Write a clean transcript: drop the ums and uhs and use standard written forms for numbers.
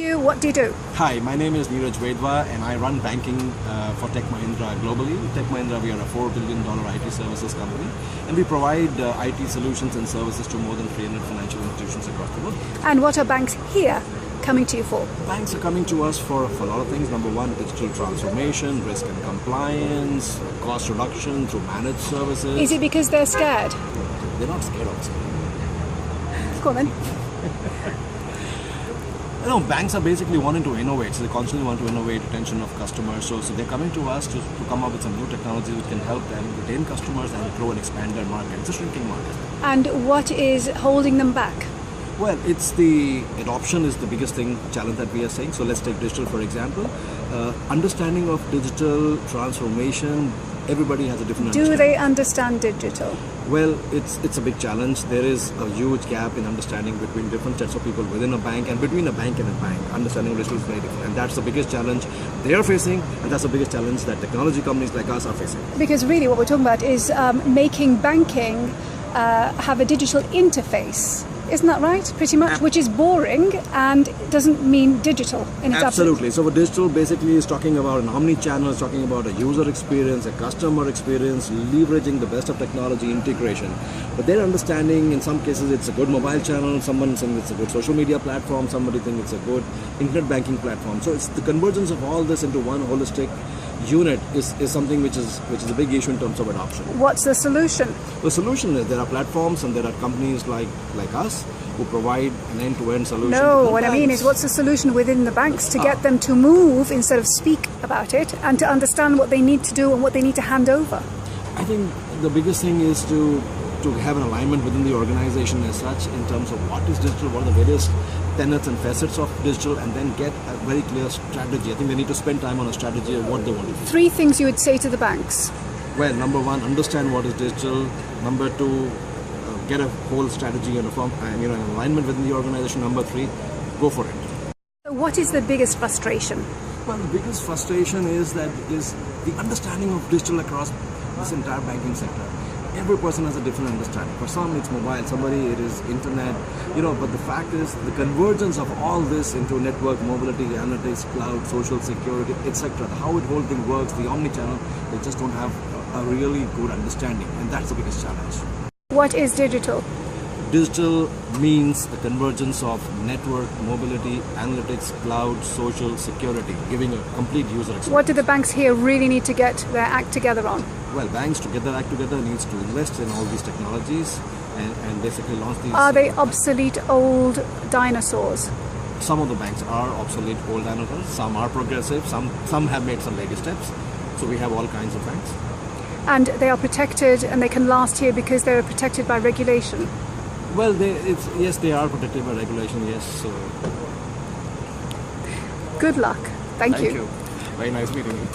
you? What do you do? Hi, my name is Neeraj Vedwa and I run banking for Tech Mahindra globally. Tech Mahindra, we are a $4 billion IT services company and we provide IT solutions and services to more than 300 financial institutions across the world. And what are banks here coming to you for? Banks are coming to us for a lot of things. Number one, digital transformation, risk and compliance, cost reduction through managed services. Is it because they're scared? They're not scared of us. Go on then. Banks are basically wanting to innovate, so they constantly want to innovate retention of customers. So they're coming to us to come up with some new technology which can help them retain customers and grow and expand their market. It's a shrinking market. And what is holding them back? Well, it's the adoption is the biggest challenge that we are seeing. So let's take digital for example. Understanding of digital transformation, everybody has a different understanding. Do they understand digital? Well, it's a big challenge. There is a huge gap in understanding between different sets of people within a bank and between a bank and a bank. Understanding digital is very different, and that's the biggest challenge they are facing, and that's the biggest challenge that technology companies like us are facing. Because really what we're talking about is making banking have a digital interface. Isn't that right? Pretty much, which is boring and doesn't mean digital in its Absolutely. So digital basically is talking about an omni-channel, is talking about a user experience, a customer experience, leveraging the best of technology integration. But their understanding, in some cases, it's a good mobile channel, someone saying it's a good social media platform, somebody thinks it's a good internet banking platform. So it's the convergence of all this into one holistic unit is something which is a big issue in terms of adoption. What's the solution? The solution is there are platforms and there are companies like us who provide an end-to-end solution. No, what I mean is what's the solution within the banks to get them to move instead of speak about it and to understand what they need to do and what they need to hand over? I think the biggest thing is to have an alignment within the organization as such in terms of what is digital, what are the various tenets and facets of digital, and then get a very clear strategy. I think they need to spend time on a strategy of what they want to do. 3 things you would say to the banks. Well, number one, understand what is digital. Number two, get a whole strategy and an alignment within the organization. Number 3, go for it. So what is the biggest frustration? Well, the biggest frustration is the understanding of digital across this entire banking sector. Every person has a different understanding. For some it's mobile, somebody it is internet, but the fact is the convergence of all this into network, mobility, analytics, cloud, social security, etc. How it whole thing works, the omni-channel, they just don't have a really good understanding, and that's the biggest challenge. What is digital? Digital means the convergence of network, mobility, analytics, cloud, social security, giving a complete user experience. What do the banks here really need to get their act together on? Well, banks to get their act together needs to invest in all these technologies and basically launch these. Are they obsolete old dinosaurs? Some of the banks are obsolete old dinosaurs, some are progressive, some have made some baby steps. So we have all kinds of banks. And they are protected and they can last here because they are protected by regulation? Well, yes, they are protected by regulation, yes. So. Good luck. Thank you. Very nice meeting you.